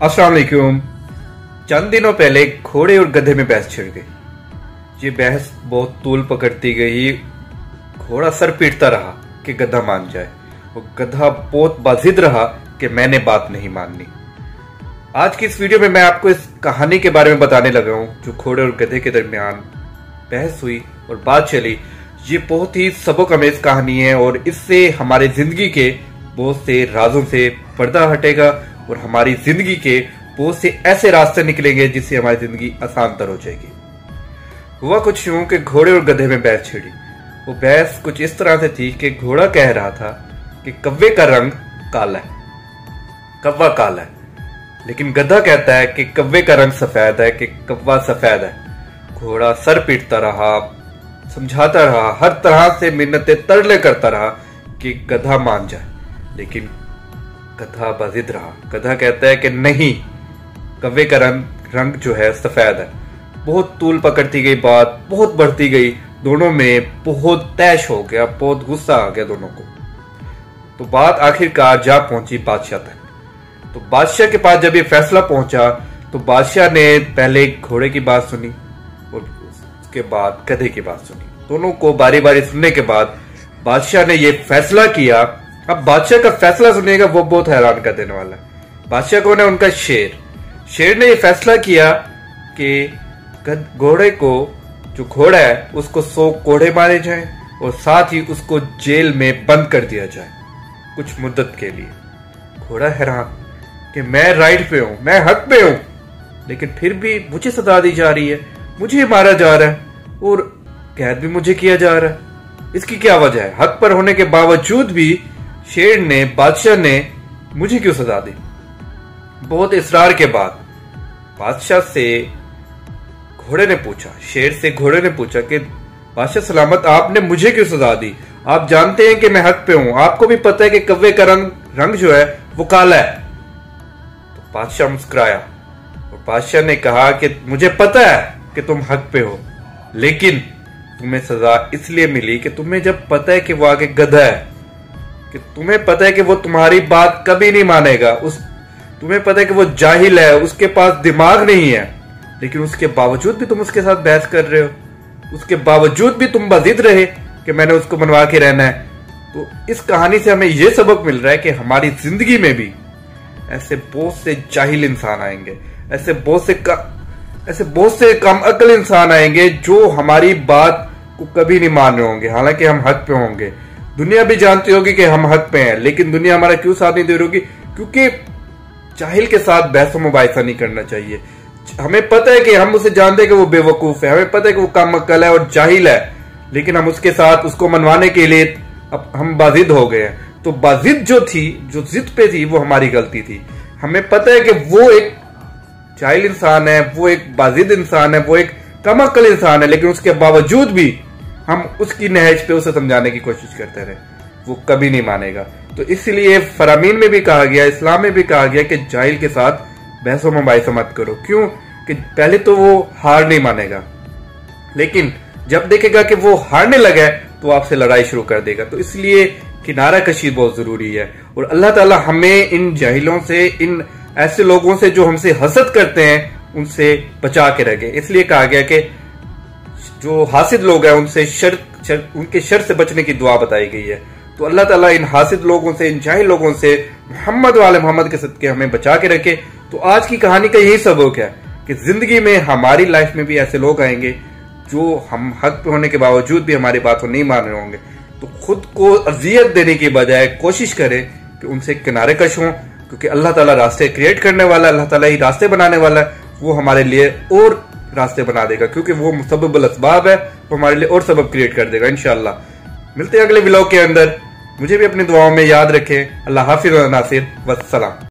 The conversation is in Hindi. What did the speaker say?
अस्सलाम वालेकुम। चंद दिनों पहले घोड़े और गधे में बहस छिड़ गई। ये बहस बहुत तूल पकड़ती गई। घोड़ा सर पीटता रहा कि गधा मान जाए और गधा बहुत बाजिद रहा कि मैंने बात नहीं माननी। आज की इस वीडियो में मैं आपको इस कहानी के बारे में बताने लगा हूं जो घोड़े और गधे के दरमियान बहस हुई और बात चली। ये बहुत ही सबक आमेज कहानी है और इससे हमारे जिंदगी के बहुत से राजों से पर्दा हटेगा और हमारी जिंदगी के बहुत से ऐसे रास्ते निकलेंगे जिससे हमारी जिंदगी आसान तर हो जाएगी। हुआ कुछ यूं कि घोड़े और गधे में बहस छिड़ी। वो बहस कुछ इस तरह से थी कि घोड़ा कह रहा था कि कव्वे का रंग काला है, कव्वा काला है, लेकिन गधा कहता है कि कव्वे का रंग सफेद है, कि कव्वा सफेद है। घोड़ा सर पीटता रहा, समझाता रहा, हर तरह से मिन्नतें तरले करता रहा कि गधा मान जाए, लेकिन गधा बाजिद रहा। गधा कहता है कि नहीं, कव्वे का रंग जो है सफेद है। बहुत तूल पकड़ती गई, बात बहुत बढ़ती गई, दोनों में बहुत तैश हो गया, बहुत गुस्सा आ गया दोनों को। तो बात आखिरकार जा पहुंची बादशाह तक। तो बादशाह के पास जब ये फैसला पहुंचा तो बादशाह ने पहले घोड़े की बात सुनी और उसके बाद गधे की बात सुनी। दोनों को बारी बारी सुनने के बाद बादशाह ने ये फैसला किया। अब बादशाह का फैसला सुनिएगा, वो बहुत हैरान कर देने वाला है। बादशाह कौन है? उनका शेर ने ये फैसला किया कि घोड़े को, जो घोड़ा है उसको 100 कोड़े मारे जाएं और साथ ही उसको जेल में बंद कर दिया जाए कुछ मुद्दत के लिए। घोड़ा हैरान कि मैं राइट पे हूं, मैं हक पे हूं, लेकिन फिर भी मुझे सजा दी जा रही है, मुझे मारा जा रहा है और कैद भी मुझे किया जा रहा है। इसकी क्या वजह है? हक पर होने के बावजूद भी शेर ने, बादशाह ने मुझे क्यों सजा दी? बहुत इसरार के बाद बादशाह से घोड़े ने पूछा, शेर से घोड़े ने पूछा कि बादशाह सलामत, आपने मुझे क्यों सजा दी? आप जानते हैं कि मैं हक पे हूं, आपको भी पता है कि कव्वे का रंग जो है वो काला है। तो बादशाह मुस्कुराया और बादशाह ने कहा कि मुझे पता है कि तुम हक पे हो, लेकिन तुम्हें सजा इसलिए मिली कि तुम्हें जब पता है कि वो आगे गधा है, कि तुम्हें पता है कि वो तुम्हारी बात कभी नहीं मानेगा, तुम्हें पता है कि वो जाहिल है, उसके पास दिमाग नहीं है, लेकिन उसके बावजूद भी तुम उसके साथ बहस कर रहे हो, उसके बावजूद भी तुम बाजिद रहे कि मैंने उसको मनवा के रहना है। तो इस कहानी से हमें यह सबक मिल रहा है कि हमारी जिंदगी में भी ऐसे बहुत से जाहिल इंसान आएंगे, ऐसे बहुत से कम अकल इंसान आएंगे जो हमारी बात को कभी नहीं मान रहे होंगे, हालांकि हम हक पे होंगे। दुनिया भी जानती होगी कि हम हक पे हैं, लेकिन दुनिया हमारा क्यों साथ नहीं दे रही होगी? क्योंकि जाहिल के साथ बहस मुबाहिसा नहीं करना चाहिए। हमें पता है कि हम उसे जानते हैं कि वो बेवकूफ है, हमें पता है कि वो कम अकल है और जाहिल है, लेकिन हम उसके साथ उसको मनवाने के लिए अब हम बाजिद हो गए हैं। तो बाजिद जो जिद पे थी, वो हमारी गलती थी। हमें पता है कि वो एक जाहिल इंसान है, वो एक बाजिद इंसान है, वो एक कम अकल इंसान है, लेकिन उसके बावजूद भी हम उसकी नहज पे उसे समझाने की कोशिश करते रहे, वो कभी नहीं मानेगा। तो इसलिए फरामीन में भी कहा गया, इस्लाम में भी कहा गया कि जाहिल के साथ बहसों मुबाहिसा मत करो। क्यों? कि पहले तो वो हार नहीं मानेगा, लेकिन जब देखेगा कि वो हारने लगा है तो आपसे लड़ाई शुरू कर देगा। तो इसलिए किनारा कशी बहुत जरूरी है और अल्लाह ताला हमें इन जाहिलों से, इन ऐसे लोगों से जो हमसे हसद करते हैं, उनसे बचा के रखे। इसलिए कहा गया कि जो हासिद लोग हैं उनसे उनके शर से बचने की दुआ बताई गई है। तो अल्लाह ताला इन हासिद लोगों से, इन जाहिल लोगों से मोहम्मद वाले मोहम्मद के सदके हमें बचा के रखे। तो आज की कहानी का यही सबक है कि जिंदगी में, हमारी लाइफ में भी ऐसे लोग आएंगे जो हम हक पे होने के बावजूद भी हमारी बात को नहीं मान रहे होंगे। तो खुद को अजियत देने की बजाय कोशिश करें कि उनसे किनारे कश हों, क्योंकि अल्लाह ताला रास्ते क्रिएट करने वाला, अल्लाह ताला ही रास्ते बनाने वाला है। वो हमारे लिए और रास्ते बना देगा, क्योंकि वो मुसब्बिबुल असबाब है, वो हमारे लिए और सबब क्रिएट कर देगा इंशाअल्लाह। मिलते हैं अगले व्लॉग के अंदर। मुझे भी अपनी दुआओं में याद रखें। अल्लाह हाफिज़ व नासिर, वस्सलाम।